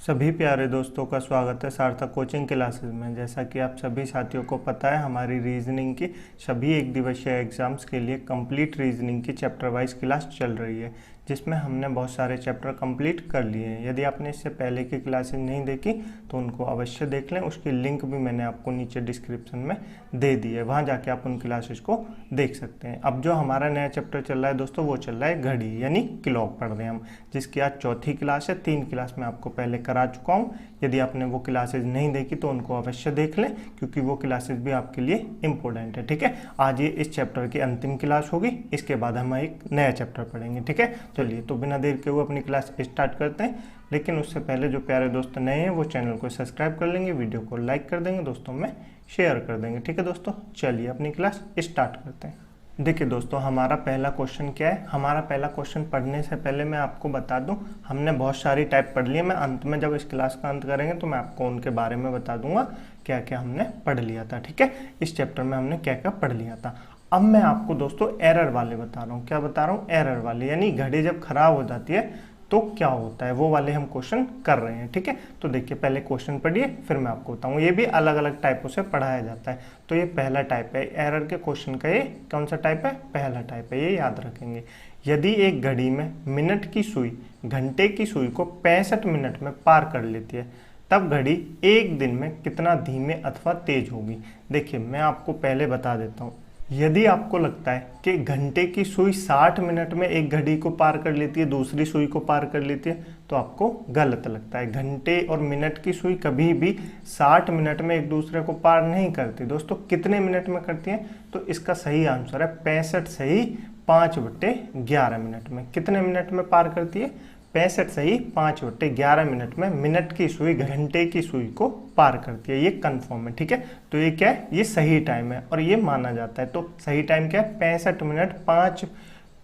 सभी प्यारे दोस्तों का स्वागत है सार्थक कोचिंग क्लासेस में। जैसा कि आप सभी साथियों को पता है, हमारी रीजनिंग की सभी एक दिवसीय एग्जाम्स के लिए कंप्लीट रीजनिंग की चैप्टर वाइज क्लास चल रही है, जिसमें हमने बहुत सारे चैप्टर कंप्लीट कर लिए हैं। यदि आपने इससे पहले की क्लासेस नहीं देखी तो उनको अवश्य देख लें। उसकी लिंक भी मैंने आपको नीचे डिस्क्रिप्शन में दे दी है, वहाँ जाके आप उन क्लासेस को देख सकते हैं। अब जो हमारा नया चैप्टर चल रहा है दोस्तों, वो चल रहा है घड़ी यानी क्लॉक पढ़ रहे हैं हम, जिसकी आज चौथी क्लास है। 3 क्लास में आपको पहले करा चुका हूँ। यदि आपने वो क्लासेस नहीं देखी तो उनको अवश्य देख लें, क्योंकि वो क्लासेस भी आपके लिए इंपॉर्टेंट है। ठीक है, आज ये इस चैप्टर की अंतिम क्लास होगी। इसके बाद हम एक नया चैप्टर पढ़ेंगे। ठीक है, चलिए तो बिना देर के हुए अपनी क्लास स्टार्ट करते हैं। लेकिन उससे पहले जो प्यारे दोस्त नए हैं वो चैनल को सब्सक्राइब कर लेंगे, वीडियो को लाइक कर देंगे, दोस्तों में शेयर कर देंगे। ठीक है दोस्तों, चलिए अपनी क्लास स्टार्ट करते हैं। देखिए दोस्तों, हमारा पहला क्वेश्चन क्या है। हमारा पहला क्वेश्चन पढ़ने से पहले मैं आपको बता दूं, हमने बहुत सारी टाइप पढ़ ली है। मैं अंत में जब इस क्लास का अंत करेंगे तो मैं आपको उनके बारे में बता दूंगा क्या क्या हमने पढ़ लिया था। ठीक है, इस चैप्टर में हमने क्या क्या पढ़ लिया था। अब मैं आपको दोस्तों एरर वाले बता रहा हूँ। क्या बता रहा हूँ? एरर वाले, यानी घड़ी जब खराब हो जाती है तो क्या होता है, वो वाले हम क्वेश्चन कर रहे हैं। ठीक है, तो देखिए पहले क्वेश्चन पढ़िए, फिर मैं आपको बताऊँ। ये भी अलग अलग टाइपों से पढ़ाया जाता है। तो ये पहला टाइप है एरर के क्वेश्चन का। ये कौन सा टाइप है? पहला टाइप है, ये याद रखेंगे। यदि एक घड़ी में मिनट की सुई घंटे की सुई को 65 मिनट में पार कर लेती है, तब घड़ी एक दिन में कितना धीमे अथवा तेज होगी। देखिए मैं आपको पहले बता देता हूँ, यदि आपको लगता है कि घंटे की सुई 60 मिनट में एक घड़ी को पार कर लेती है, दूसरी सुई को पार कर लेती है, तो आपको गलत लगता है। घंटे और मिनट की सुई कभी भी 60 मिनट में एक दूसरे को पार नहीं करती। दोस्तों कितने मिनट में करती है? तो इसका सही आंसर है 65 सही 5/11 मिनट में। कितने मिनट में पार करती है? 65 सही 5/11 मिनट में मिनट की सुई घंटे की सुई को पार करती है। ये कंफर्म है। ठीक है, तो ये क्या है? ये सही टाइम है और ये माना जाता है। तो सही टाइम क्या है? 65 मिनट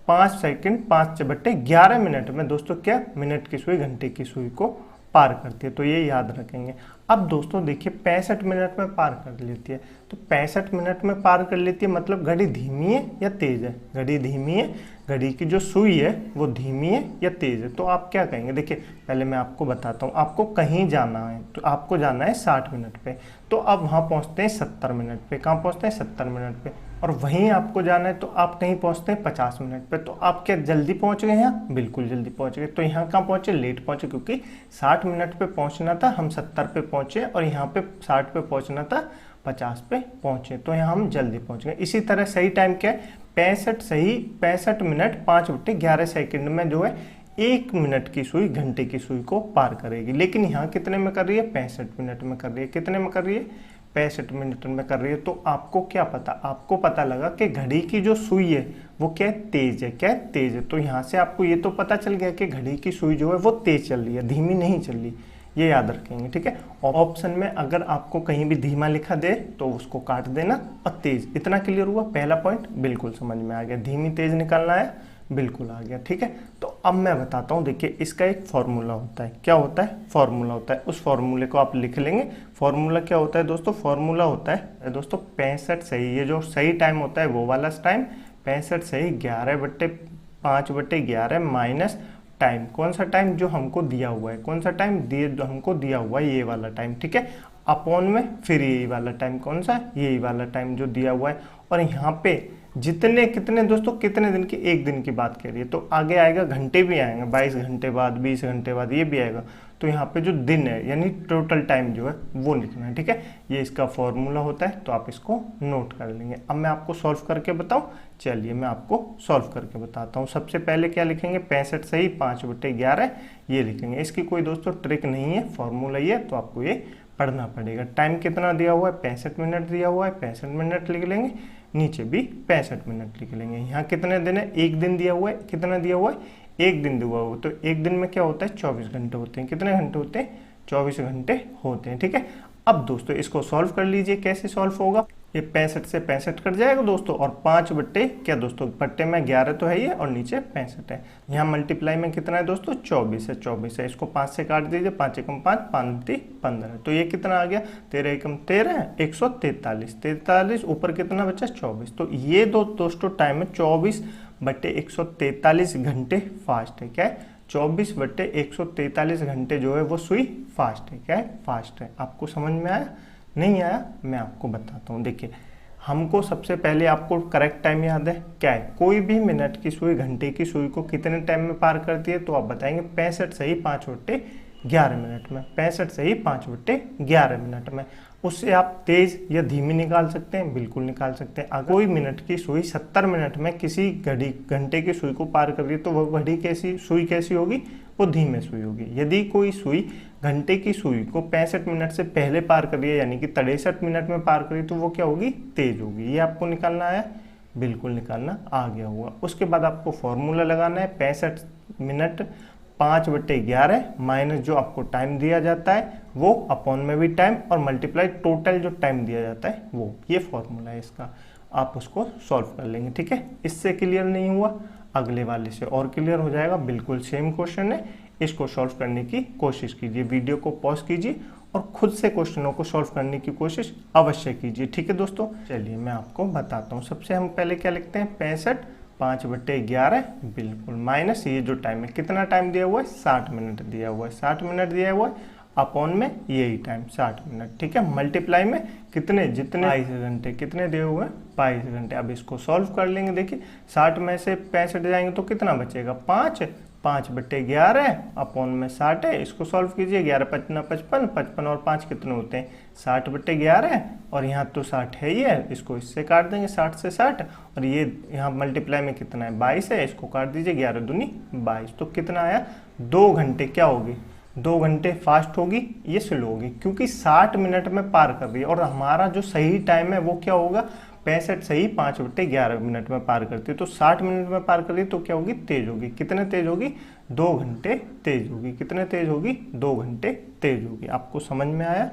5 सेकंड 5/11 मिनट में दोस्तों क्या मिनट की सुई घंटे की सुई को पार करती है। तो ये याद रखेंगे। अब दोस्तों देखिए 65 मिनट में पार कर लेती है, तो 65 मिनट में पार कर लेती है मतलब घड़ी धीमी है या तेज है? घड़ी धीमी है, घड़ी की जो सुई है वो धीमी है या तेज है? तो आप क्या कहेंगे? देखिए पहले मैं आपको बताता हूँ। आपको कहीं जाना है तो आपको जाना है 60 मिनट पे, तो आप वहाँ पहुँचते हैं 70 मिनट पे। कहाँ पहुँचते हैं? 70 मिनट पे। और वहीं आपको जाना है तो आप कहीं पहुँचते हैं 50 मिनट पे। तो आप क्या जल्दी पहुँच गए यहाँ? बिल्कुल जल्दी पहुँच गए। तो यहाँ कहाँ पहुँचे? लेट पहुँचे, क्योंकि 60 मिनट पे पहुँचना था, हम 70 पे पहुँचे, और यहाँ पे 60 पे पहुँचना था, 50 पे पहुँचे, तो यहाँ हम जल्दी पहुँच गए। इसी तरह सही टाइम क्या है? 65 सही 65 मिनट 5/11 सेकंड में जो है 1 मिनट की सुई घंटे की सुई को पार करेगी। लेकिन यहाँ कितने में कर रही है? 65 मिनट में कर रही है। कितने में कर रही है? 65 मिनट में कर रही है। तो आपको क्या पता? आपको पता लगा कि घड़ी की जो सुई है वो क्या है? तेज है। क्या है? तेज है। तो यहाँ से आपको ये तो पता चल गया कि घड़ी की सुई जो है वो तेज चल रही है, धीमी नहीं चल रही। ये याद रखेंगे। ठीक है, ऑप्शन में अगर आपको कहीं भी धीमा लिखा दे तो उसको काट देना, और तेज। इतना क्लियर हुआ? पहला पॉइंट बिल्कुल समझ में आ गया। धीमी तेज निकालना है, बिल्कुल आ गया। ठीक है, तो अब मैं बताता हूँ। देखिए इसका एक फॉर्मूला होता है। क्या होता है? फॉर्मूला होता है। उस फॉर्मूले को आप लिख लेंगे। फॉर्मूला क्या होता है दोस्तों? फॉर्मूला होता है दोस्तों 65 सही, ये जो सही टाइम होता है वो वाला टाइम, 65 सही 11/5/11 माइनस टाइम। कौन सा टाइम? जो हमको दिया हुआ है। कौन सा टाइम जो हमको दिया हुआ है? ये वाला टाइम। ठीक है, अपॉन में फिर यही वाला टाइम। कौन सा? यही वाला टाइम जो दिया हुआ है। और यहाँ पे जितने कितने दोस्तों कितने दिन की? एक दिन की बात करिए तो आगे आएगा घंटे भी आएंगे, 22 घंटे बाद, 20 घंटे बाद, ये भी आएगा। तो यहाँ पे जो दिन है यानी टोटल टाइम जो है वो लिखना है। ठीक है, ये इसका फॉर्मूला होता है, तो आप इसको नोट कर लेंगे। अब मैं आपको सॉल्व करके बताऊँ। चलिए मैं आपको सॉल्व करके बताता हूँ। सबसे पहले क्या लिखेंगे? 65 सही 5/11 ये लिखेंगे। इसकी कोई दोस्तों ट्रिक नहीं है, फॉर्मूला ही है, तो आपको ये पढ़ना पड़ेगा। टाइम कितना दिया हुआ है? 65 मिनट दिया हुआ है, 65 मिनट लिख लेंगे। नीचे भी 65 मिनट लिख लेंगे। यहाँ कितने दिन है? एक दिन दिया हुआ है। कितना दिया हुआ है? एक दिन दिया हुआ है। तो एक दिन में क्या होता है? 24 घंटे होते हैं। कितने घंटे होते हैं? 24 घंटे होते हैं। ठीक है, अब दोस्तों इसको सॉल्व कर लीजिए। कैसे सॉल्व होगा? ये 65 से 65 कट जाएगा दोस्तों, और 5 बट्टे क्या दोस्तों? बट्टे में 11 तो है ही है, और नीचे 65 है। यहाँ मल्टीप्लाई में कितना है दोस्तों? 24 है। 24 है, इसको 5 से काट दीजिए। 5 एकम 5, 5 15। तो ये कितना आ गया? 13 एकम 13, 143। 43 ऊपर कितना बचा? 24। तो ये दोस्तों टाइम है 24/143 घंटे फास्ट है। क्या है? 24/143 घंटे जो है वो सुई फास्ट है। क्या है? फास्ट है। आपको समझ में आया? नहीं आया? मैं आपको बताता हूँ। देखिए, हमको सबसे पहले आपको करेक्ट टाइम याद है क्या है? कोई भी मिनट की सुई घंटे की सुई को कितने टाइम में पार करती है? तो आप बताएंगे 65 सही 5/11 मिनट में। 65 सही 5/11 मिनट में। उससे आप तेज या धीमी निकाल सकते हैं, बिल्कुल निकाल सकते हैं। अगर कोई मिनट की सुई 70 मिनट में किसी घंटे की सुई को पार कर रही है तो वह घड़ी सुई कैसी होगी? वो धीमे सुई होगी। यदि कोई सुई घंटे की सुई को 65 मिनट से पहले पार कर रही है, यानी कि 63 मिनट में पार कर रही है, तो वो क्या होगी? तेज होगी। ये आपको निकालना है, बिल्कुल निकालना आ गया होगा। उसके बाद आपको फॉर्मूला लगाना है 65 मिनट 5/11 माइनस जो आपको टाइम दिया जाता है वो, अपॉन में भी टाइम, और मल्टीप्लाई टोटल जो टाइम दिया जाता है वो। ये फॉर्मूला है इसका। आप उसको सॉल्व कर लेंगे। ठीक है, इससे क्लियर नहीं हुआ, अगले वाले से और क्लियर हो जाएगा। बिल्कुल सेम क्वेश्चन है, इसको सॉल्व करने की कोशिश कीजिए। वीडियो को पॉज कीजिए और खुद से क्वेश्चनों को सॉल्व करने की कोशिश अवश्य कीजिए। ठीक है दोस्तों, चलिए मैं आपको बताता हूँ। सबसे हम पहले क्या लिखते हैं? 65 5/11 बिल्कुल, माइनस ये जो टाइम है, कितना टाइम दिया हुआ है? 60 मिनट दिया हुआ है। 60 मिनट दिया हुआ है, अपॉन में यही टाइम 60 मिनट। ठीक है, मल्टीप्लाई में कितने, जितने 22 घंटे कितने दिए हुए हैं? 22 घंटे। अब इसको सॉल्व कर लेंगे। देखिए 60 में से 65 जाएंगे तो कितना बचेगा? 5/11 अपॉन में 60 है। इसको सॉल्व कीजिए। 11 × 5 = 55, 55 और 5 कितने होते हैं? 60/11, और यहाँ तो 60 है ही है, इसको इससे काट देंगे 60 से 60, और ये यहाँ मल्टीप्लाई में कितना है? 22 है, इसको काट दीजिए। 11 दूनी 22, तो कितना आया? 2 घंटे क्या होगी? 2 घंटे फास्ट होगी, ये स्लो होगी, क्योंकि 60 मिनट में पार कर रही है। और हमारा जो सही टाइम है वो क्या होगा? 65 सही 5/11 मिनट में पार करती है। तो 60 मिनट में पार कर रही है तो क्या होगी? तेज होगी। कितने तेज होगी? 2 घंटे तेज होगी। कितने तेज होगी? 2 घंटे तेज होगी। आपको समझ में आया?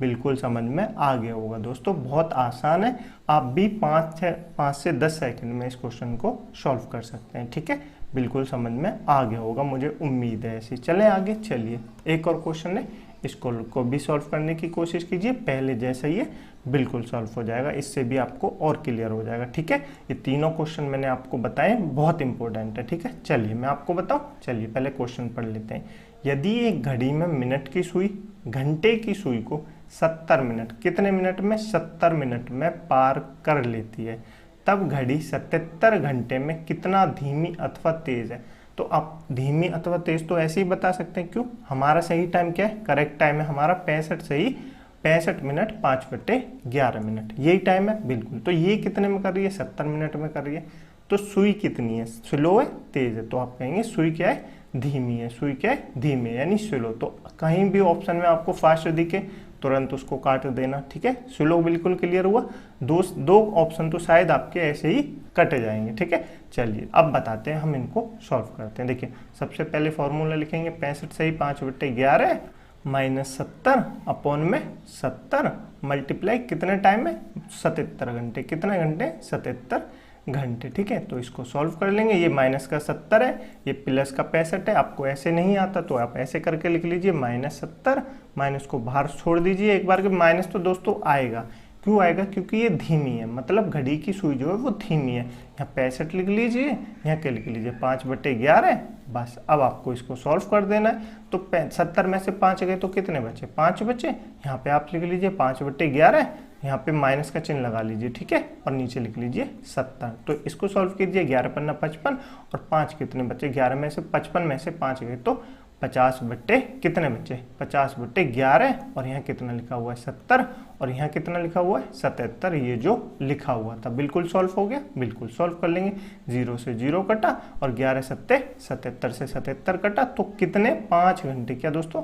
बिल्कुल समझ में आ गया होगा दोस्तों। बहुत आसान है, आप भी 5 से 10 सेकंड में इस क्वेश्चन को सॉल्व कर सकते हैं। ठीक है, बिल्कुल समझ में आ गया होगा, मुझे उम्मीद है ऐसी। चलें आगे। चलिए, एक और क्वेश्चन है, इसको भी सॉल्व करने की कोशिश कीजिए। पहले जैसा ही है, बिल्कुल सॉल्व हो जाएगा, इससे भी आपको और क्लियर हो जाएगा। ठीक है, ये तीनों क्वेश्चन मैंने आपको बताए, बहुत इंपॉर्टेंट है। ठीक है, चलिए मैं आपको बताऊं। चलिए पहले क्वेश्चन पढ़ लेते हैं। यदि एक घड़ी में मिनट की सुई घंटे की सुई को 70 मिनट, कितने मिनट में? 70 मिनट में पार कर लेती है, तब घड़ी 77 घंटे में कितना धीमी अथवा तेज है? तो आप धीमी अथवा तेज तो ऐसे ही बता सकते हैं। क्यों? हमारा सही टाइम क्या है? करेक्ट टाइम है हमारा 65 मिनट 5/11 मिनट, यही टाइम है बिल्कुल। तो ये कितने में कर रही है? 70 मिनट में कर रही है। तो सुई कितनी है? स्लो है, तेज है? तो आप कहेंगे सुई क्या है? धीमी है। सुई क्या है? धीमी है, यानी स्लो। तो कहीं भी ऑप्शन में आपको फास्ट दिखे तुरंत उसको काट देना। ठीक है, स्लो बिल्कुल क्लियर हुआ। दो ऑप्शन तो शायद आपके ऐसे ही कटे जाएंगे। ठीक है, चलिए अब बताते हैं, हम इनको सॉल्व करते हैं। देखिए सबसे पहले फॉर्मूला लिखेंगे 65 सही 5/11 माइनस 70 अपॉन में 70 मल्टीप्लाई कितने टाइम में? 77 घंटे। कितने घंटे? 77 घंटे। ठीक है, तो इसको सॉल्व कर लेंगे। ये माइनस का 70 है, ये प्लस का 65 है। आपको ऐसे नहीं आता तो आप ऐसे करके लिख लीजिए, -70, माइनस को बाहर छोड़ दीजिए एक बार के। माइनस तो दोस्तों आएगा, क्यों आएगा? क्योंकि ये धीमी है, मतलब घड़ी की सुई जो है वो धीमी है। यहाँ 65 लिख लीजिए, यहाँ क्या लिख लीजिए? 5/11। बस अब आपको इसको सॉल्व कर देना है। तो 70 में से 5 गए तो कितने बचे? 5 बचे। यहाँ पे आप लिख लीजिए 5/11, यहाँ पे माइनस का चिन्ह लगा लीजिए। ठीक है, और नीचे लिख लीजिए 70। तो इसको सॉल्व कीजिए। 11 × 55 और 5 कितने बचे? 11 में से 55 में से 5 गए तो 50 बट्टे कितने बचे? 50/11, और यहाँ कितना लिखा हुआ है? 70, और यहाँ कितना लिखा हुआ है? 77। ये जो लिखा हुआ था बिल्कुल सॉल्व हो गया, बिल्कुल सॉल्व कर लेंगे। 0 से 0 कटा और 11 7 77 से 77 कटा, तो कितने? 5 घंटे। क्या दोस्तों?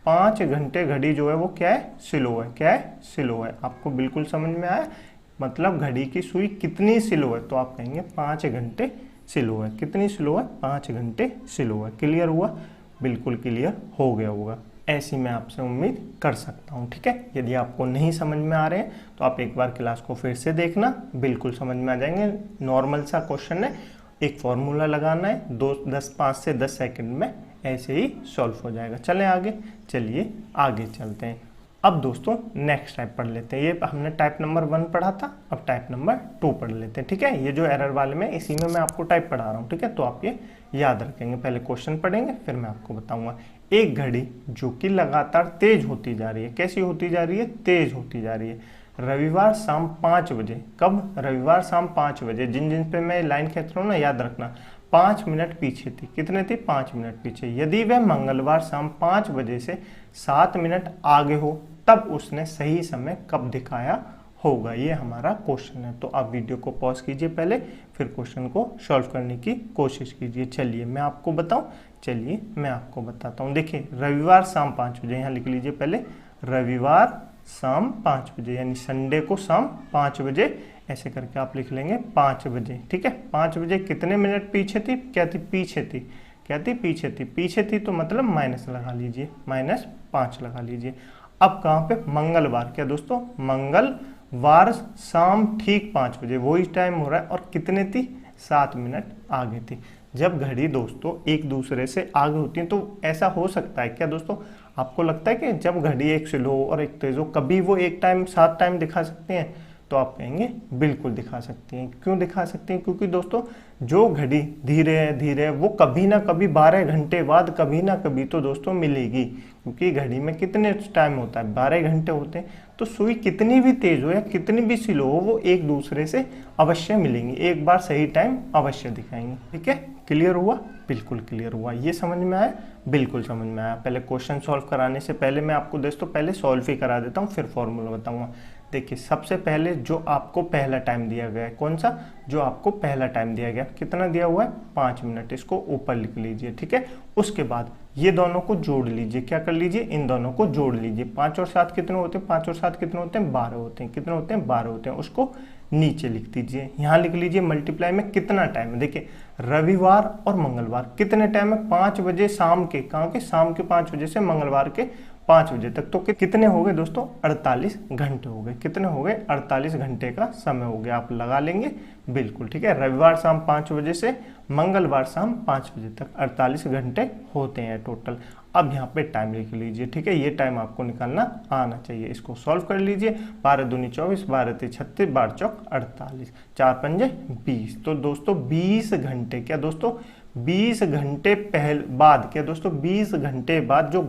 5 घंटे घड़ी जो है वो क्या है? स्लो है। क्या है? स्लो है। आपको बिल्कुल समझ में आया? मतलब घड़ी की सुई कितनी स्लो है? तो आप कहेंगे 5 घंटे स्लो है। कितनी स्लो है? 5 घंटे स्लो है। क्लियर हुआ? बिल्कुल क्लियर हो गया होगा, ऐसी मैं आपसे उम्मीद कर सकता हूँ। ठीक है, यदि आपको नहीं समझ में आ रहे हैं तो आप एक बार क्लास को फिर से देखना, बिल्कुल समझ में आ जाएंगे। नॉर्मल सा क्वेश्चन है, एक फॉर्मूला लगाना है, 5 से 10 सेकंड में ऐसे ही सॉल्व हो जाएगा। चलें आगे। चलिए आगे चलते हैं। अब दोस्तों नेक्स्ट टाइप पढ़ लेते हैं। ये हमने टाइप नंबर 1 पढ़ा था, अब टाइप नंबर 2 पढ़ लेते हैं। ठीक है, ये जो एरर वाले में इसी में मैं आपको टाइप पढ़ा रहा हूँ। ठीक है, तो आप ये याद रखेंगे। पहले क्वेश्चन पढ़ेंगे फिर मैं आपको बताऊंगा। एक घड़ी जो कि लगातार तेज होती जा रही है, कैसी होती जा रही है? तेज होती जा रही है। रविवार शाम 5 बजे, कब? रविवार शाम 5 बजे। जिन जिन पे मैं लाइन खींच रहा हूँ ना, याद रखना, 5 मिनट पीछे थी। कितने थी? 5 मिनट पीछे। यदि वह मंगलवार शाम 5 बजे से 7 मिनट आगे हो तब उसने सही समय कब दिखाया होगा? ये हमारा क्वेश्चन है। तो आप वीडियो को पॉज कीजिए पहले, फिर क्वेश्चन को सॉल्व करने की कोशिश कीजिए। चलिए मैं आपको बताऊं, चलिए मैं आपको बताता हूं। देखिए, रविवार शाम 5 बजे, यहाँ लिख लीजिए पहले, रविवार शाम 5 बजे, यानी संडे को शाम 5 बजे, ऐसे करके आप लिख लेंगे 5 बजे। ठीक है, 5 बजे कितने मिनट पीछे थी? क्या थी? पीछे थी। क्या थी? पीछे थी। पीछे थी तो मतलब माइनस लगा लीजिए, -5 लगा लीजिए। अब कहाँ पे? मंगलवार। क्या दोस्तों? मंगलवार शाम ठीक 5 बजे, वही टाइम हो रहा है, और कितने थी? 7 मिनट आगे थी। जब घड़ी दोस्तों एक दूसरे से आगे होती है तो ऐसा हो सकता है क्या दोस्तों? आपको लगता है कि जब घड़ी एक स्लो और एक तेज हो, कभी वो एक टाइम साथ टाइम दिखा सकते हैं? तो आप कहेंगे बिल्कुल दिखा सकती हैं। क्यों दिखा सकती हैं? क्योंकि दोस्तों जो घड़ी धीरे है धीरे है, वो कभी ना कभी 12 घंटे बाद कभी ना कभी तो दोस्तों मिलेगी। क्योंकि घड़ी में कितने टाइम होता है? 12 घंटे होते हैं। तो सुई कितनी भी तेज हो या कितनी भी स्लो हो, वो एक दूसरे से अवश्य मिलेंगी, एक बार सही टाइम अवश्य दिखाएंगे। ठीक है, क्लियर हुआ? बिल्कुल क्लियर हुआ। ये समझ में आया? बिल्कुल समझ में आया। पहले क्वेश्चन सॉल्व कराने से पहले मैं आपको दोस्तों पहले सॉल्व ही करा देता हूँ, फिर फॉर्मूला बताऊंगा। देखिए, सबसे पहले जो आपको पहला टाइम दिया गया है, कौन सा? जो आपको पहला टाइम दिया गया, कितना दिया हुआ है? 5 मिनट। इसको ऊपर लिख लीजिए। ठीक है, उसके बाद ये दोनों को जोड़ लीजिए। क्या कर लीजिए? इन दोनों को जोड़ लीजिए। 5 और 7 कितने होते हैं? 5 और 7 कितने होते हैं? 12 होते हैं। कितने होते हैं? 12 होते हैं। उसको नीचे लिख दीजिए। यहाँ लिख लीजिए मल्टीप्लाई में कितना टाइम है। देखिए, रविवार और मंगलवार कितने टाइम है? 5 बजे शाम के, कहाँ के? शाम के 5 बजे से मंगलवार के 5 बजे तक। तो कितने हो गए दोस्तों? 48 घंटे हो गए। कितने हो गए? 48 घंटे का समय हो गया। आप लगा लेंगे बिल्कुल। ठीक है, रविवार शाम 5 बजे से मंगलवार शाम 5 बजे तक 48 घंटे होते हैं टोटल। अब यहाँ पे टाइम लिख लीजिए। ठीक है, ये टाइम आपको निकालना आना चाहिए। इसको सॉल्व कर लीजिए। 12 दूनी 24, 12 ती 36, 12 चौक 48, 4 पंजे 20। तो दोस्तों 20 घंटे, क्या दोस्तों? 20 घंटे बाद, क्या दोस्तों? 20 घंटे बाद जो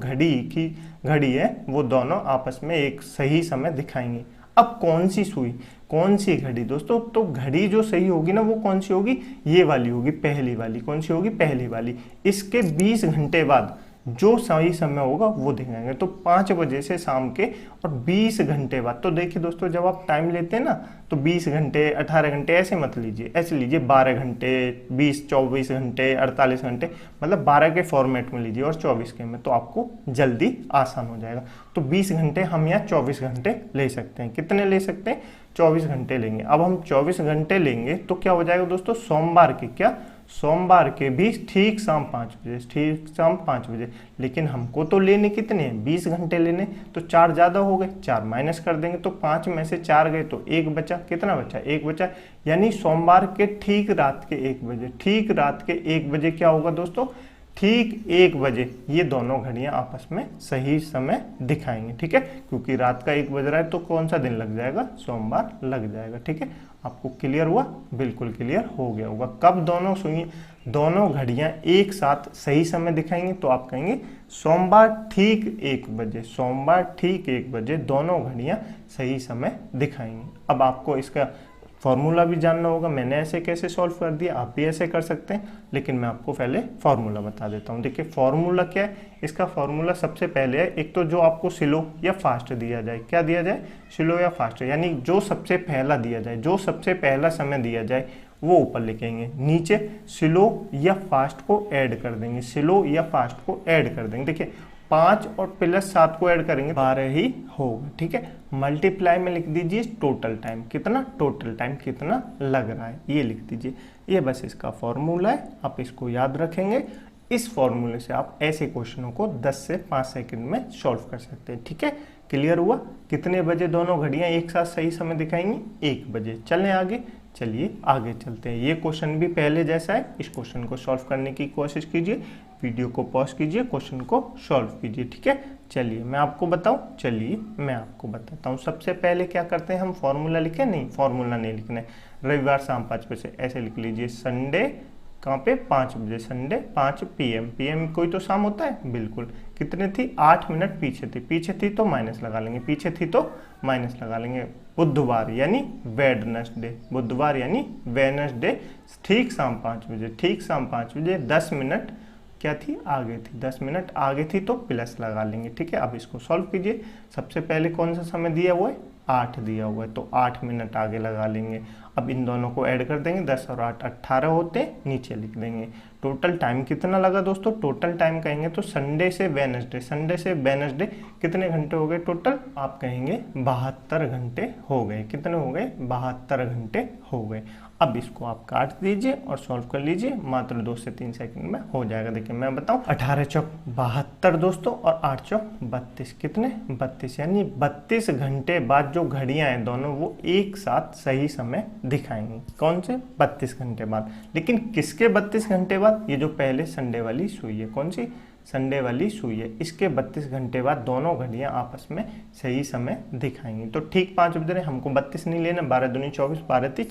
घड़ी है वो दोनों आपस में एक सही समय दिखाएंगे। अब कौन सी सुई, कौन सी घड़ी दोस्तों? तो घड़ी जो सही होगी ना, वो कौन सी होगी? ये वाली होगी, पहली वाली। कौन सी होगी? पहली वाली। इसके 20 घंटे बाद जो सही समय होगा वो दिखाएंगे। तो 5 बजे से शाम के और 20 घंटे बाद। तो देखिए दोस्तों, जब आप टाइम लेते हैं ना, तो 20 घंटे 18 घंटे ऐसे मत लीजिए, ऐसे लीजिए 12 घंटे 20 24 घंटे 48 घंटे, मतलब 12 के फॉर्मेट में लीजिए और 24 के में, तो आपको जल्दी आसान हो जाएगा। तो 20 घंटे हम यहाँ 24 घंटे ले सकते हैं। कितने ले सकते हैं? 24 घंटे लेंगे। अब हम 24 घंटे लेंगे तो क्या हो जाएगा दोस्तों? सोमवार के, क्या? सोमवार के भी ठीक शाम 5 बजे, ठीक शाम 5 बजे। लेकिन हमको तो लेने कितने हैं? 20 घंटे लेने। तो 4 ज़्यादा हो गए, 4 माइनस कर देंगे, तो 5 में से 4 गए तो 1 बचा। कितना बचा? 1 बचा। यानी सोमवार के ठीक रात के 1 बजे, ठीक रात के 1 बजे क्या होगा दोस्तों? ठीक 1 बजे ये दोनों घड़ियां आपस में सही समय दिखाएंगे। ठीक है, क्योंकि रात का 1 बज रहा है तो कौन सा दिन लग जाएगा? सोमवार लग जाएगा। ठीक है, आपको क्लियर हुआ? बिल्कुल क्लियर हो गया होगा। कब दोनों सुनिए, दोनों घड़ियां एक साथ सही समय दिखाएंगे तो आप कहेंगे सोमवार ठीक 1 बजे, सोमवार ठीक 1 बजे दोनों घड़ियां सही समय दिखाएंगी। अब आपको इसका फॉर्मूला भी जानना होगा। मैंने ऐसे कैसे सॉल्व कर दिया, आप भी ऐसे कर सकते हैं, लेकिन मैं आपको पहले फॉर्मूला बता देता हूँ। देखिए फॉर्मूला क्या है, इसका फॉर्मूला सबसे पहले है, एक तो जो आपको स्लो या फास्ट दिया जाए, क्या दिया जाए? स्लो या फास्ट, यानी जो सबसे पहला दिया जाए, जो सबसे पहला समय दिया जाए वो ऊपर लिखेंगे, नीचे स्लो या फास्ट को ऐड कर देंगे, स्लो या फास्ट को ऐड कर देंगे। देखिए 5 और प्लस 7 को ऐड करेंगे 12 ही होगा। ठीक है, मल्टीप्लाई में लिख दीजिए टोटल टाइम कितना, टोटल टाइम कितना लग रहा है ये लिख दीजिए। ये बस इसका फॉर्मूला है, आप इसको याद रखेंगे। इस फॉर्मूले से आप ऐसे क्वेश्चनों को 10 से 5 सेकंड में सॉल्व कर सकते हैं। ठीक है, क्लियर हुआ? कितने बजे दोनों घड़ियां एक साथ सही समय दिखाएंगी? 1 बजे। चलें आगे, चलिए आगे चलते हैं। ये क्वेश्चन भी पहले जैसा है, इस क्वेश्चन को सॉल्व करने की कोशिश कीजिए। वीडियो को पॉज कीजिए, क्वेश्चन को सॉल्व कीजिए। ठीक है, चलिए मैं आपको बताता हूँ। सबसे पहले क्या करते हैं हम, फॉर्मूला लिखें? नहीं, फॉर्मूला नहीं लिखना है। रविवार शाम 5 बजे ऐसे लिख लीजिए, संडे कहाँ पे 5 बजे, संडे 5 PM। PM कोई तो शाम होता है, बिल्कुल। कितने थी, 8 मिनट पीछे थी तो माइनस लगा लेंगे, बुधवार यानी वेडनेसडे, ठीक शाम 5 बजे 10 मिनट क्या थी, आगे थी, 10 मिनट आगे थी तो प्लस लगा लेंगे। ठीक है, अब इसको सॉल्व कीजिए। सबसे पहले कौन सा समय दिया हुआ है, 8 दिया हुआ है, तो 8 मिनट आगे लगा लेंगे। अब इन दोनों को ऐड कर देंगे, 10 और 8 18 होते हैं, नीचे लिख देंगे। टोटल टाइम कितना लगा दोस्तों, टोटल टाइम कहेंगे तो संडे से वेडनेसडे कितने घंटे हो गए टोटल, आप कहेंगे 72 घंटे हो गए। कितने हो गए, 72 घंटे हो गए। अब इसको आप काट दीजिए और सॉल्व कर लीजिए, मात्र 2 से 3 सेकंड में हो जाएगा। देखिए मैं बताऊं, 18 चौक 72 दोस्तों और 8 चौक 32, कितने 32, यानी 32 घंटे बाद जो घड़ियां हैं दोनों वो एक साथ सही समय दिखाएंगी। कौन से, 32 घंटे बाद। लेकिन किसके 32 घंटे बाद, ये जो पहले संडे वाली सुई है, कौन सी, संडे वाली सुई है, इसके 32 घंटे बाद दोनों घड़ियां आपस में सही समय दिखाएंगी। तो ठीक 5 बज रहे, हमको 32 नहीं लेना, 12 दूनी 24, 12 ती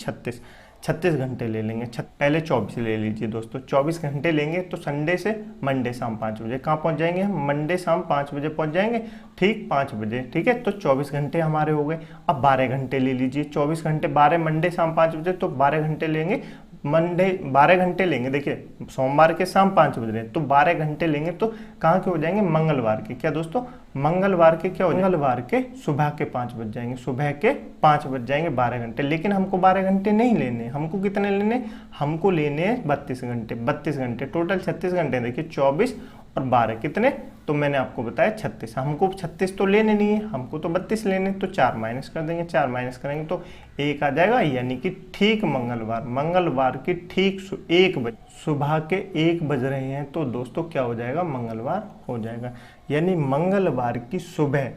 36 घंटे ले लेंगे। पहले 24 ले लीजिए दोस्तों, 24 घंटे लेंगे तो संडे से मंडे शाम 5 बजे कहाँ पहुँच जाएंगे हम, मंडे शाम 5 बजे पहुँच जाएंगे, ठीक 5 बजे। ठीक है, तो 24 घंटे हमारे हो गए। अब 12 घंटे ले लीजिए, 24 घंटे 12 मंडे शाम 5 बजे, तो 12 घंटे लेंगे, मंडे 12 घंटे लेंगे। देखिए सोमवार के शाम 5 बज रहे हैं तो 12 घंटे लेंगे, तो कहाँ के हो जाएंगे, मंगलवार के। क्या दोस्तों, मंगलवार के क्या हो जाएंगे, मंगलवार के सुबह के 5 बज जाएंगे, सुबह के 5 बज जाएंगे, 12 घंटे। लेकिन हमको 12 घंटे नहीं लेने, हमको कितने लेने, हमको लेने 32 घंटे, टोटल 36 घंटे। देखिए 24 और 12 कितने, तो मैंने आपको बताया 36। हमको 36 तो लेने नहीं है, हमको तो 32 लेने, तो 4 माइनस कर देंगे, 4 माइनस करेंगे तो 1 आ जाएगा। यानी कि ठीक मंगलवार की ठीक 1 बजे, सुबह के 1 बज रहे हैं तो दोस्तों क्या हो जाएगा, मंगलवार हो जाएगा। यानी मंगलवार की सुबह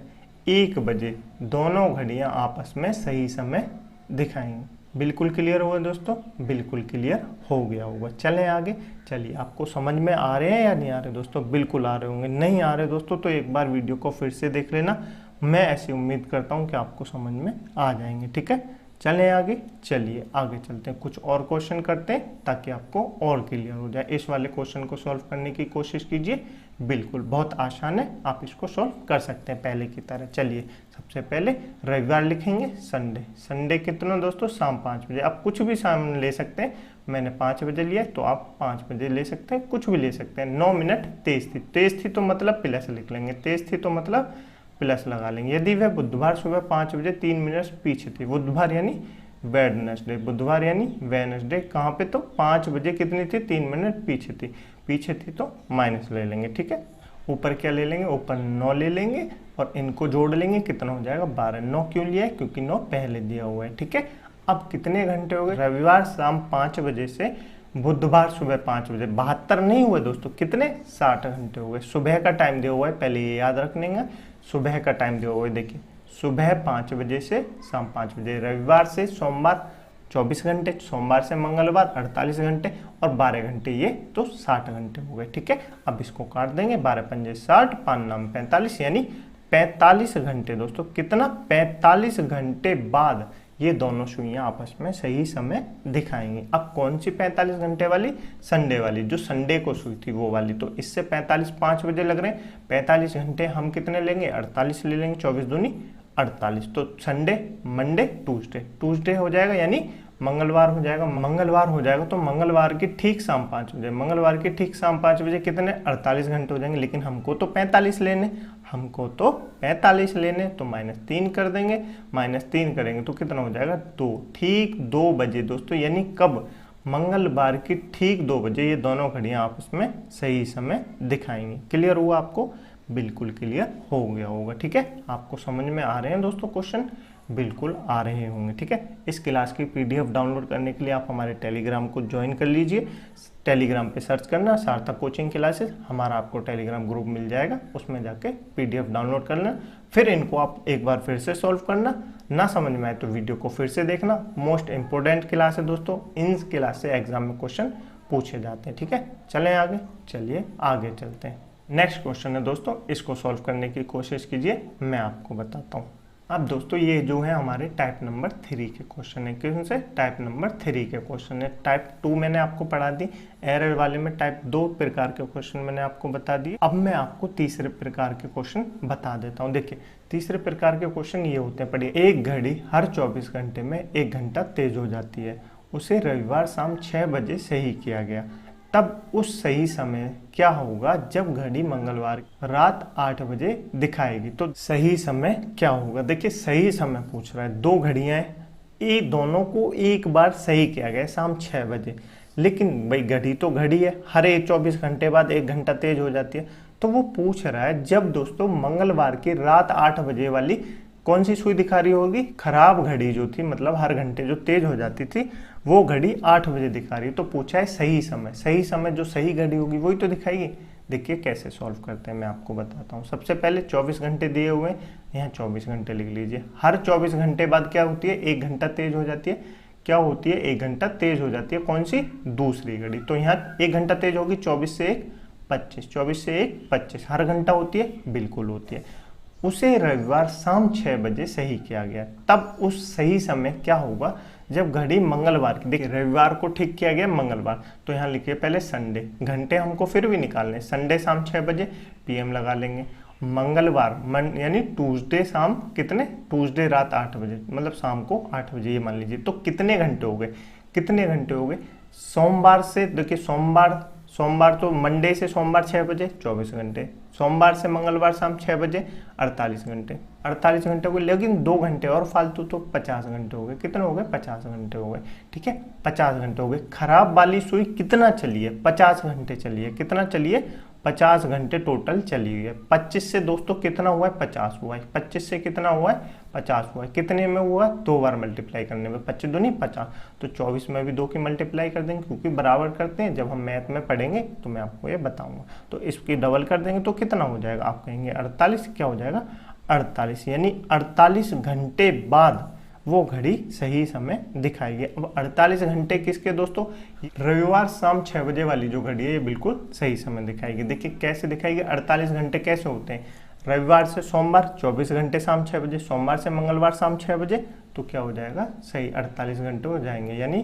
1 बजे दोनों घड़ियां आपस में सही समय दिखाएंगी। बिल्कुल क्लियर हुआ दोस्तों, बिल्कुल क्लियर हो गया होगा। चलें आगे, चलिए आपको समझ में आ रहे हैं या नहीं आ रहे दोस्तों, बिल्कुल आ रहे होंगे। नहीं आ रहे दोस्तों तो एक बार वीडियो को फिर से देख लेना, मैं ऐसी उम्मीद करता हूं कि आपको समझ में आ जाएंगे। ठीक है, चलें आगे, चलिए आगे चलते हैं, कुछ और क्वेश्चन करते हैं ताकि आपको और क्लियर हो जाए। इस वाले क्वेश्चन को सॉल्व करने की कोशिश कीजिए, बिल्कुल बहुत आसान है, आप इसको सॉल्व कर सकते हैं पहले की तरह। चलिए सबसे पहले रविवार लिखेंगे, संडे कितना दोस्तों, शाम 5 बजे। आप कुछ भी शाम ले सकते हैं, मैंने 5 बजे लिया तो आप 5 बजे ले सकते हैं, कुछ भी ले सकते हैं। 9 मिनट तेज थी तो मतलब प्लस लिख लेंगे, तेज थी तो मतलब प्लस लगा लेंगे। यदि वह बुधवार सुबह 5 बजे 3 मिनट पीछे थी, बुधवार यानी वेडनेसडे, कहाँ पे, तो 5 बजे कितनी थी, 3 मिनट पीछे थी तो माइनस ले लेंगे। ठीक है, ऊपर क्या ले लेंगे, ऊपर 9 ले लेंगे और इनको जोड़ लेंगे, कितना हो जाएगा 12। 9 क्यों लिया है, क्योंकि 9 पहले दिया हुआ है। ठीक है, अब कितने घंटे हो गए, रविवार शाम 5 बजे से बुधवार सुबह 5 बजे, 72 नहीं हुए दोस्तों, कितने 60 घंटे हो गए। सुबह का टाइम दिया हुआ है, पहले ये याद रख लेंगे, सुबह का टाइम दिया हुआ है। देखिए सुबह 5 बजे से शाम 5 बजे, रविवार से सोमवार 24 घंटे, सोमवार से मंगलवार 48 घंटे और 12 घंटे, ये तो 60 घंटे हो गए। ठीक है, अब इसको काट देंगे, 12 पंजे 60, 5 नाम 45, यानी 45 घंटे दोस्तों। कितना, 45 घंटे बाद ये दोनों सुइयां आपस में सही समय दिखाएंगी। अब कौन सी 45 घंटे वाली, संडे वाली, जो संडे को सुई थी वो वाली। तो इससे 45 5 बजे लग रहे हैं, 45 घंटे हम कितने लेंगे, 48 ले लेंगे, 24 दूनी 48। तो संडे, मंडे, ट्यूसडे हो जाएगा, यानी मंगलवार हो जाएगा। तो मंगलवार की ठीक शाम 5 बजे, कितने 48 घंटे हो जाएंगे। लेकिन हमको तो 45 लेने, तो -3 कर देंगे, -3 करेंगे तो कितना हो जाएगा 2, ठीक 2 बजे दोस्तों। यानी कब, मंगलवार की ठीक 2 बजे ये दोनों घड़ियां आपस में सही समय दिखाएंगी। क्लियर हुआ आपको, बिल्कुल क्लियर हो गया होगा। ठीक है, आपको समझ में आ रहे हैं दोस्तों क्वेश्चन, बिल्कुल आ रहे होंगे। ठीक है, इस क्लास की PDF डाउनलोड करने के लिए आप हमारे टेलीग्राम को ज्वाइन कर लीजिए। टेलीग्राम पे सर्च करना सार्थक कोचिंग क्लासेस, हमारा आपको टेलीग्राम ग्रुप मिल जाएगा, उसमें जाके PDF डाउनलोड करना, फिर इनको आप एक बार फिर से सॉल्व करना। ना समझ में आए तो वीडियो को फिर से देखना। मोस्ट इंपॉर्टेंट क्लास है दोस्तों, इन क्लास से एग्जाम में क्वेश्चन पूछे जाते हैं। ठीक है, चलें आगे, चलिए आगे चलते हैं। नेक्स्ट क्वेश्चन है दोस्तों, इसको सॉल्व करने की कोशिश कीजिए, मैं आपको बताता हूँ। अब दोस्तों ये जो है हमारे टाइप नंबर 3 के क्वेश्चन है। क्यों से टाइप नंबर 3 के क्वेश्चन है। टाइप 2 मैंने आपको पढ़ा दी, एरर वाले में टाइप 2 प्रकार के क्वेश्चन मैंने आपको बता दिए। अब मैं आपको तीसरे प्रकार के क्वेश्चन बता देता हूँ। देखिए तीसरे प्रकार के क्वेश्चन ये होते हैं, पढ़िए। एक घड़ी हर 24 घंटे में 1 घंटा तेज हो जाती है, उसे रविवार शाम 6 बजे सही किया गया, तब उस सही समय क्या होगा जब घड़ी मंगलवार रात 8 बजे दिखाएगी। तो सही समय क्या होगा। देखिए सही समय पूछ रहा है, दो घड़ियां हैं, ये दोनों को एक बार सही किया गया शाम 6 बजे, लेकिन भाई घड़ी तो घड़ी है, हर एक 24 घंटे बाद 1 घंटा तेज हो जाती है। तो वो पूछ रहा है जब दोस्तों मंगलवार की रात 8 बजे वाली कौन सी सुई दिखा रही होगी, खराब घड़ी जो थी, मतलब हर घंटे जो तेज हो जाती थी वो घड़ी 8 बजे दिखा रही है। तो पूछा है सही समय, सही समय जो सही घड़ी होगी वही तो दिखाएगी। देखिए कैसे सॉल्व करते हैं, मैं आपको बताता हूँ। सबसे पहले 24 घंटे दिए हुए हैं, यहाँ 24 घंटे लिख लीजिए। हर 24 घंटे बाद क्या होती है, 1 घंटा तेज हो जाती है। क्या होती है, 1 घंटा तेज हो जाती है, कौन सी, दूसरी घड़ी। तो यहाँ 1 घंटा तेज होगी, 24 से 1 25, 24 से 1 25, हर घंटा होती है, बिल्कुल होती है। उसे रविवार शाम 6 बजे सही किया गया, तब उस सही समय क्या होगा जब घड़ी मंगलवार की, देखिए रविवार को ठीक किया गया मंगलवार, तो यहाँ लिखिए पहले संडे, घंटे हमको फिर भी निकालने, संडे शाम 6 बजे पीएम लगा लेंगे। मंगलवार यानी ट्यूसडे शाम कितने, ट्यूसडे रात 8 बजे, मतलब शाम को 8 बजे, ये मान लीजिए। तो कितने घंटे हो गए, कितने घंटे हो गए। सोमवार से देखिए, सोमवार तो मंडे से सोमवार 6 बजे 24 घंटे, सोमवार से मंगलवार शाम 6 बजे 48 घंटे, 48 घंटे हो गए। लेकिन 2 घंटे और फालतू, तो 50 घंटे हो गए। कितने हो गए, 50 घंटे हो गए। ठीक है, 50 घंटे हो गए। खराब वाली सुई कितना चली है, 50 घंटे चली है। कितना चली है, 50 घंटे टोटल चली हुई है। 25 से दोस्तों कितना हुआ है, 50 हुआ है। 25 से कितना हुआ है, 50 हुआ है। कितने में हुआ, 2 बार मल्टीप्लाई करने में, 25 दूनी 50, तो 24 में भी 2 की मल्टीप्लाई कर देंगे, क्योंकि बराबर करते हैं। जब हम मैथ में पढ़ेंगे तो मैं आपको ये बताऊंगा। तो इसकी डबल कर देंगे तो कितना हो जाएगा, आप कहेंगे 48, क्या हो जाएगा 48, यानी 48 घंटे बाद वो घड़ी सही समय दिखाएगी। अब 48 घंटे किसके दोस्तों, रविवार शाम 6 बजे वाली जो घड़ी है ये बिल्कुल सही समय दिखाएगी। देखिए कैसे दिखाएगी, 48 घंटे कैसे होते हैं, रविवार से सोमवार 24 घंटे शाम 6 बजे, सोमवार से मंगलवार शाम 6 बजे, तो क्या हो जाएगा, सही 48 घंटे हो जाएंगे। यानी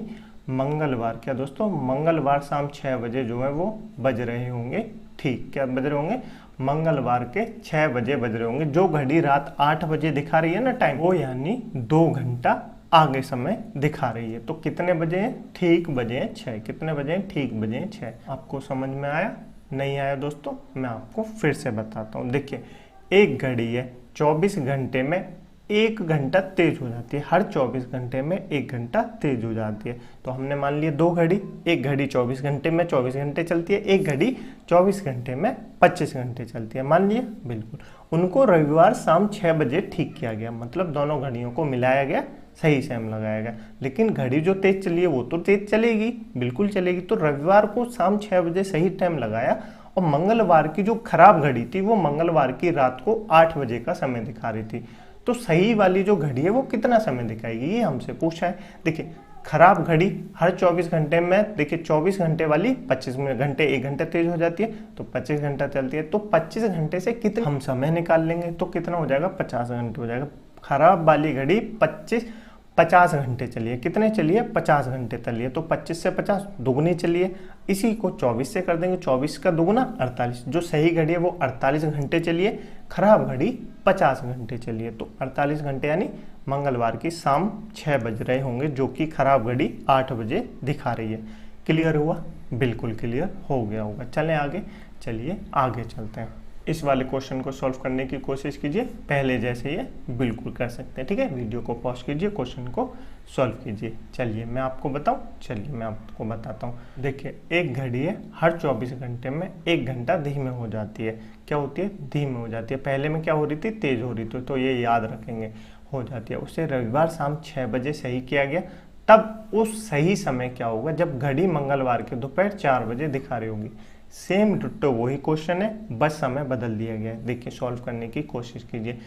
मंगलवार, क्या दोस्तों, मंगलवार शाम 6 बजे जो है वो बज रहे होंगे। ठीक, क्या बज रहे होंगे, मंगलवार के 6 बजे बज रहे होंगे। जो घड़ी रात 8 बजे दिखा रही है ना टाइम, वो यानी 2 घंटा आगे समय दिखा रही है। तो कितने बजे हैं, ठीक बजे हैं 6। कितने बजे हैं, ठीक बजे हैं 6। आपको समझ में आया, नहीं आया दोस्तों, मैं आपको फिर से बताता हूँ। देखिए एक घड़ी है, 24 घंटे में 1 घंटा तेज हो जाती है, हर 24 घंटे में 1 घंटा तेज हो जाती है। तो हमने मान लिया 2 घड़ी, एक घड़ी 24 घंटे में 24 घंटे चलती है, एक घड़ी 24 घंटे में 25 घंटे चलती है, मान लिया, बिल्कुल। उनको रविवार शाम 6 बजे ठीक किया गया, मतलब दोनों घड़ियों को मिलाया गया, सही टाइम लगाया गया। लेकिन घड़ी जो तेज चली है वो तो तेज चलेगी, बिल्कुल चलेगी। तो रविवार को शाम 6 बजे सही टाइम लगाया, और मंगलवार की जो खराब घड़ी थी वो मंगलवार की रात को 8 बजे का समय दिखा रही थी। तो सही वाली जो घड़ी है वो कितना समय दिखाएगी, ये हमसे पूछा है। देखिए खराब घड़ी हर 24 घंटे में, देखिए 24 घंटे वाली 25 घंटे 1 घंटा तेज हो जाती है, तो 25 घंटा चलती है। तो 25 घंटे से कितना हम समय निकाल लेंगे, तो कितना हो जाएगा, 50 घंटे हो जाएगा। खराब वाली घड़ी 50 घंटे चलिए, कितने चलिए, 50 घंटे चलिए। तो 25 से 50 दुगनी चलिए, इसी को 24 से कर देंगे, 24 का दुगना 48। जो सही घड़ी है वो 48 घंटे चलिए, खराब घड़ी 50 घंटे चलिए। तो 48 घंटे यानी मंगलवार की शाम 6 बज रहे होंगे, जो कि खराब घड़ी 8 बजे दिखा रही है। क्लियर हुआ, बिल्कुल क्लियर हो गया होगा। चलें आगे, चलिए आगे चलते हैं। इस वाले क्वेश्चन को सॉल्व करने की कोशिश कीजिए, पहले जैसे ये बिल्कुल कर सकते हैं। ठीक है, वीडियो को पॉज कीजिए, क्वेश्चन को सॉल्व कीजिए। चलिए मैं आपको बताऊं, चलिए मैं आपको बताता हूँ। देखिए एक घड़ी है, हर 24 घंटे में 1 घंटा धीमे हो जाती है। क्या होती है, धीमे हो जाती है। पहले में क्या हो रही थी, तेज हो रही थी, तो ये याद रखेंगे, हो जाती है। उसे रविवार शाम 6 बजे सही किया गया, तब उस सही समय क्या होगा जब घड़ी मंगलवार के दोपहर 4 बजे दिखा रही होगी। सेम डिट्टो वही क्वेश्चन है, बस समय बदल दिया गया है। देखिए सॉल्व करने की कोशिश कीजिए।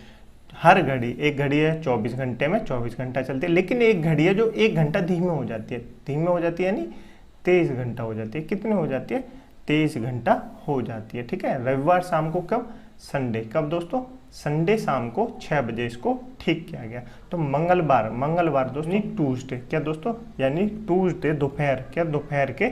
हर घड़ी, एक घड़ी है 24 घंटे में 24 घंटा चलती है, लेकिन एक घड़ी है जो 1 घंटा धीमे हो जाती है। धीमे हो जाती है यानी 23 घंटा हो जाती है। कितनी हो जाती है? 23 घंटा हो जाती है। ठीक है, रविवार शाम को कब? संडे। कब दोस्तों? संडे शाम को 6 बजे इसको ठीक किया गया। तो मंगलवार दोस्तों ट्यूसडे, क्या दोस्तों? यानी ट्यूसडे दोपहर, क्या दोपहर के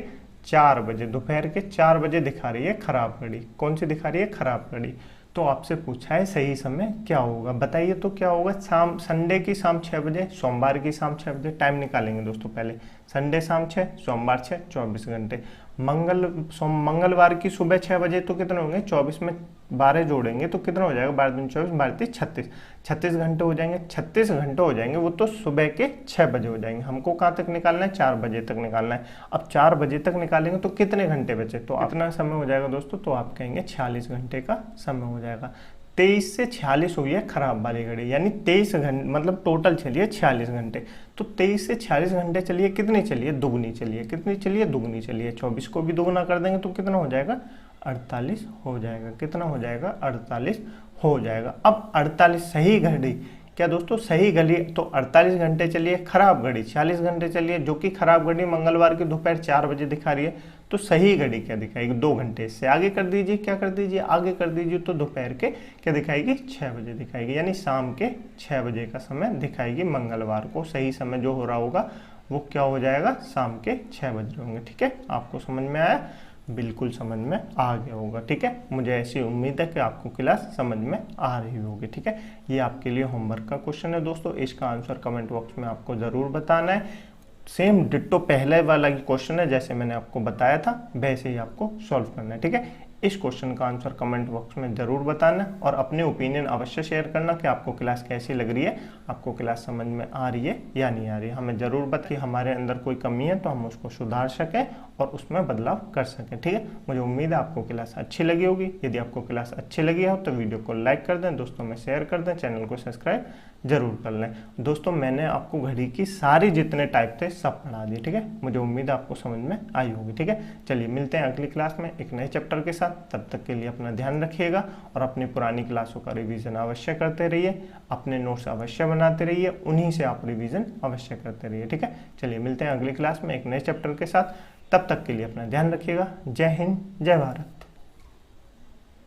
4 बजे, दोपहर के 4 बजे दिखा रही है खराब घड़ी। कौन सी दिखा रही है? खराब घड़ी। तो आपसे पूछा है सही समय क्या होगा, बताइए तो क्या होगा? शाम, संडे की शाम 6 बजे, सोमवार की शाम 6 बजे। टाइम निकालेंगे दोस्तों पहले। संडे शाम 6, सोमवार 6, 24 घंटे। मंगलवार की सुबह 6 बजे तो कितने होंगे? 24 में 12 जोड़ेंगे तो कितना हो जाएगा? 12 दूनी 24, 12 तीन 36, 36 घंटे हो जाएंगे। 36 घंटे हो जाएंगे, वो तो सुबह के 6 बजे हो जाएंगे। हमको कहाँ तक निकालना है? 4 बजे तक निकालना है। अब 4 बजे तक निकालेंगे तो कितने घंटे बचे? तो कितना समय हो जाएगा दोस्तों? तो आप कहेंगे 46 घंटे का समय हो जाएगा। 23 से 46 हुई है खराब वाली घड़ी, यानी 23 घंटे मतलब टोटल चलिए 46 घंटे। तो 23 से 46 घंटे चलिए, कितनी चलिए? दुगनी चलिए। कितनी चलिए? दुगनी चलिए। 24 को भी दुगना कर देंगे तो कितना हो जाएगा? 48 हो जाएगा। कितना हो जाएगा? 48 हो जाएगा। अब 48 सही घड़ी, क्या दोस्तों? सही घड़ी तो 48 घंटे चलिए, खराब घड़ी 40 घंटे चलिए, जो कि खराब घड़ी मंगलवार की दोपहर 4 बजे दिखा रही है। तो सही घड़ी क्या दिखाएगी? 2 घंटे। इससे आगे कर दीजिए, क्या कर दीजिए? आगे कर दीजिए तो दोपहर के क्या दिखाएगी? 6 बजे दिखाएगी, यानी शाम के 6 बजे का समय दिखाएगी मंगलवार को। सही समय जो हो रहा होगा वो क्या हो जाएगा? शाम के 6 बज रहे होंगे। ठीक है, आपको समझ में आया? बिल्कुल समझ में आ गया होगा। ठीक है, मुझे ऐसी उम्मीद है कि आपको क्लास समझ में आ रही होगी। ठीक है, ये आपके लिए होमवर्क का क्वेश्चन है दोस्तों। इसका आंसर कमेंट बॉक्स में आपको ज़रूर बताना है। सेम डिट्टो पहले वाला क्वेश्चन है, जैसे मैंने आपको बताया था वैसे ही आपको सॉल्व करना है। ठीक है, इस क्वेश्चन का आंसर कमेंट बॉक्स में ज़रूर बताना और अपने ओपिनियन अवश्य शेयर करना कि आपको क्लास कैसी लग रही है, आपको क्लास समझ में आ रही है या नहीं आ रही है। हमें ज़रूर बता कि हमारे अंदर कोई कमी है तो हम उसको सुधार सकें और उसमें बदलाव कर सकें। ठीक है, मुझे उम्मीद है आपको क्लास अच्छी लगी होगी। यदि आपको क्लास अच्छी लगी हो तो वीडियो को लाइक कर दें, दोस्तों में शेयर कर दें, चैनल को सब्सक्राइब जरूर कर लें। दोस्तों मैंने आपको घड़ी की सारी जितने टाइप थे सब पढ़ा दिए। ठीक है, मुझे उम्मीद है आपको समझ में आई होगी। ठीक है, चलिए मिलते हैं अगली क्लास में एक नए चैप्टर के साथ। तब तक के लिए अपना ध्यान रखिएगा और अपनी पुरानी क्लासों का रिवीजन अवश्य करते रहिए, अपने नोट्स अवश्य बनाते रहिए, उन्हीं से आप रिवीजन अवश्य करते रहिए। ठीक है, चलिए मिलते हैं अगली क्लास में एक नए चैप्टर के साथ। तब तक के लिए अपना ध्यान रखिएगा। जय हिंद, जय भारत।